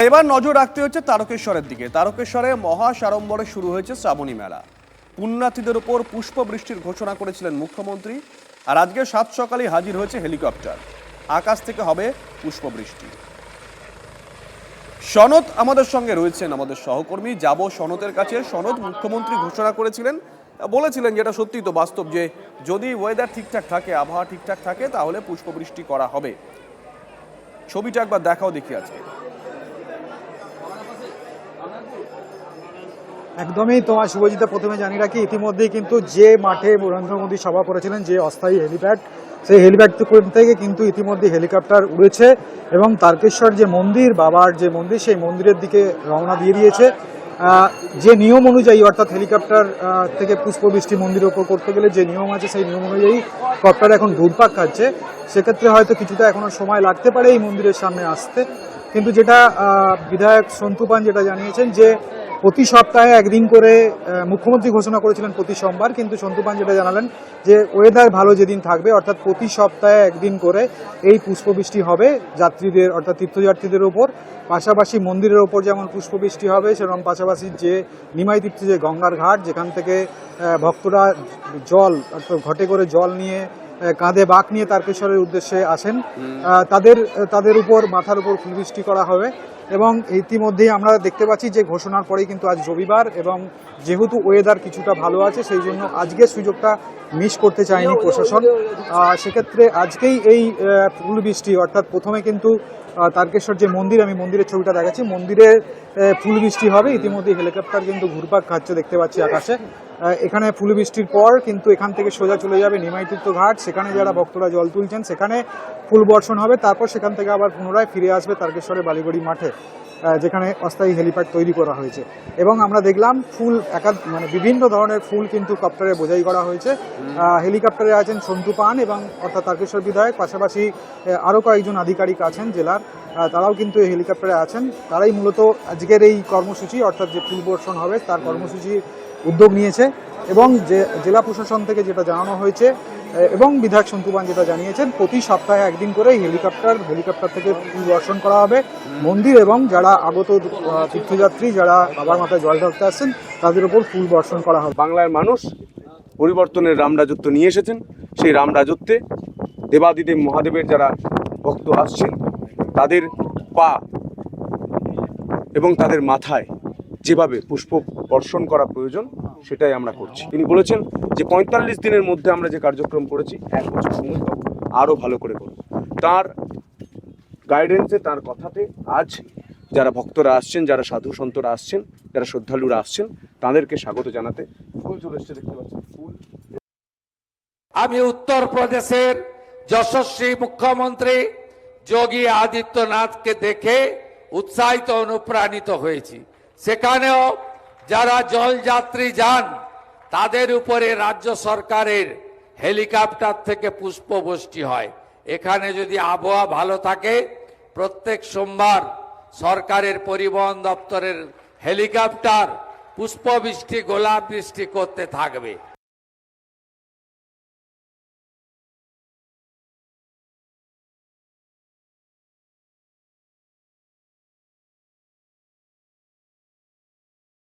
এবার নজর রাখতে হচ্ছে তারকেশ্বরের দিকে। তারকেশ্বরে মহা সাড়ম্বরে শুরু হয়েছে শ্রাবণী মেলা। পুণ্যার্থীদের উপর পুষ্পবৃষ্টির ঘোষণা করেছিলেন মুখ্যমন্ত্রী। আর আজকে সাত সকালে হাজির হয়েছে হেলিকপ্টার। আকাশ থেকে হবে পুষ্পবৃষ্টি। সনদ আমাদের সঙ্গে রয়েছেন আমাদের সহকর্মী, যাব সনদের কাছে। সনদ, মুখ্যমন্ত্রী ঘোষণা করেছিলেন, বলেছিলেন যেটা সত্যি তো বাস্তব, যে যদি ওয়েদার ঠিকঠাক থাকে, আবহাওয়া ঠিকঠাক থাকে, তাহলে পুষ্পবৃষ্টি করা হবে। ছবিটা একবার দেখাও দেখি আজকে। একদমই তোমার শুভজিতা, প্রথমে জানি রাখি ইতিমধ্যেই কিন্তু যে মাঠে নরেন্দ্র মোদী সভা করেছিলেন, যে অস্থায়ী হেলিপ্যাড, সেই হেলিপ্যাড থেকে কিন্তু ইতিমধ্যে হেলিকপ্টার উড়েছে এবং তারকেশ্বর যে মন্দির, বাবার যে মন্দির, সেই মন্দিরের দিকে রওনা দিয়ে দিয়েছে। যে নিয়ম অনুযায়ী, অর্থাৎ হেলিকপ্টার থেকে পুষ্পবৃষ্টি মন্দিরের ওপর করতে গেলে যে নিয়ম আছে, সেই নিয়ম অনুযায়ী কপ্টার এখন ঘুরপাক খাচ্ছে। সেক্ষেত্রে হয়তো কিছুটা এখনো সময় লাগতে পারে এই মন্দিরের সামনে আসতে, কিন্তু যেটা বিধায়ক সন্তু পান যেটা জানিয়েছেন যে প্রতি সপ্তাহে একদিন করে মুখ্যমন্ত্রী ঘোষণা করেছিলেন প্রতি সোমবার, কিন্তু সন্তু পান যেটা জানালেন যে ওয়েদার ভালো যেদিন থাকবে, অর্থাৎ প্রতি সপ্তাহে একদিন করে এই পুষ্পবৃষ্টি হবে যাত্রীদের, অর্থাৎ তীর্থযাত্রীদের ওপর। পাশাপাশি মন্দিরের ওপর যেমন পুষ্পবৃষ্টি হবে, সেরকম পাশাপাশি যে নিমাই তীর্থ, যে গঙ্গার ঘাট, যেখান থেকে ভক্তরা জল, অর্থাৎ ঘটে করে জল নিয়ে, কাঁধে বাঁক নিয়ে তারকেশ্বরের উদ্দেশ্যে আসেন, তাদের উপর, মাথার উপর ফুলবৃষ্টি করা হবে। এবং ইতিমধ্যেই আমরা দেখতে পাচ্ছি যে ঘোষণার পরেই কিন্তু আজ রবিবার, এবং যেহেতু ওয়েদার কিছুটা ভালো আছে, সেই জন্য আজকের সুযোগটা মিস করতে চায়নি প্রশাসন। সেক্ষেত্রে আজকেই এই ফুলবৃষ্টি, অর্থাৎ প্রথমে কিন্তু তারকেশ্বর যে মন্দির, আমি মন্দিরের ছবিটা দেখাচ্ছি, মন্দিরে ফুলবৃষ্টি হবে। ইতিমধ্যে হেলিকপ্টার কিন্তু ঘুরপাক খাচ্ছে দেখতে পাচ্ছি আকাশে। এখানে ফুলবৃষ্টির পর কিন্তু এখান থেকে সোজা চলে যাবে নিমাই তীর্থ ঘাট, সেখানে যারা ভক্তরা জল তুলছেন সেখানে ফুল বর্ষণ হবে। তারপর সেখান থেকে আবার পুনরায় ফিরে আসবে তারকেশ্বরের বালিগড়ি মাঠে, যেখানে অস্থায়ী হেলিপ্যাড তৈরি করা হয়েছে। এবং আমরা দেখলাম ফুল মানে বিভিন্ন ধরনের ফুল কিন্তু কপ্টারে বোঝাই করা হয়েছে। হেলিকপ্টারে আছেন সন্তু পান এবং অর্থাৎ তারকেশ্বর বিধায়ক, পাশাপাশি আরও কয়েকজন আধিকারিক আছেন জেলার, তারাও কিন্তু এই হেলিকপ্টারে আছেন। তারাই মূলত আজকের এই কর্মসূচি, অর্থাৎ যে ফুল বর্ষণ হবে তার কর্মসূচি উদ্যোগ নিয়েছে। এবং যে জেলা প্রশাসন থেকে যেটা জানানো হয়েছে এবং বিধায়ক সন্তু পান যেটা জানিয়েছেন, প্রতি সপ্তাহে একদিন করে হেলিকপ্টার থেকে ফুল বর্ষণ করা হবে মন্দির, এবং যারা আগত তীর্থযাত্রী, যারা বাবার মাথায় জল ঢালতে আসছেন, তাদের উপর ফুল বর্ষণ করা হবে। বাংলার মানুষ পরিবর্তনের রামরাজত্ব নিয়ে এসেছেন। সেই রামরাজত্বে দেবাদিদেব মহাদেবের যারা ভক্ত আসছেন, তাদের পা এবং তাদের মাথায় যেভাবে পুষ্প বর্ষণ করা প্রয়োজন, সেটাই আমরা করছি। তিনি বলেছেন যে ৪৫ দিনের মধ্যে আমরা যে কার্যক্রম করেছি, ১ বছর সময় পাবো, আরও ভালো করে করব। তার গাইডেন্সে, তার কথাতে আজ যারা ভক্তরা আসছেন, যারা সাধু সন্তরা আসছেন, যারা শ্রদ্ধালুরা আসছেন, তাদেরকে স্বাগত জানাতে ফুল চলে এসছে, দেখতে পাচ্ছেন ফুল। আমি উত্তরপ্রদেশের যশস্বী মুখ্যমন্ত্রী যোগী আদিত্যনাথকে দেখে উৎসাহিত, অনুপ্রাণিত হয়েছি। সেখানেও যারা জলযাত্রী যান, তাদের উপরে রাজ্য সরকারের হেলিকপ্টার থেকে পুষ্পবৃষ্টি হয়। এখানে যদি আবহাওয়া ভালো থাকে, প্রত্যেক সোমবার সরকারের পরিবহন দপ্তরের হেলিকপ্টার পুষ্পবৃষ্টি, গোলাপ বৃষ্টি করতে থাকবে।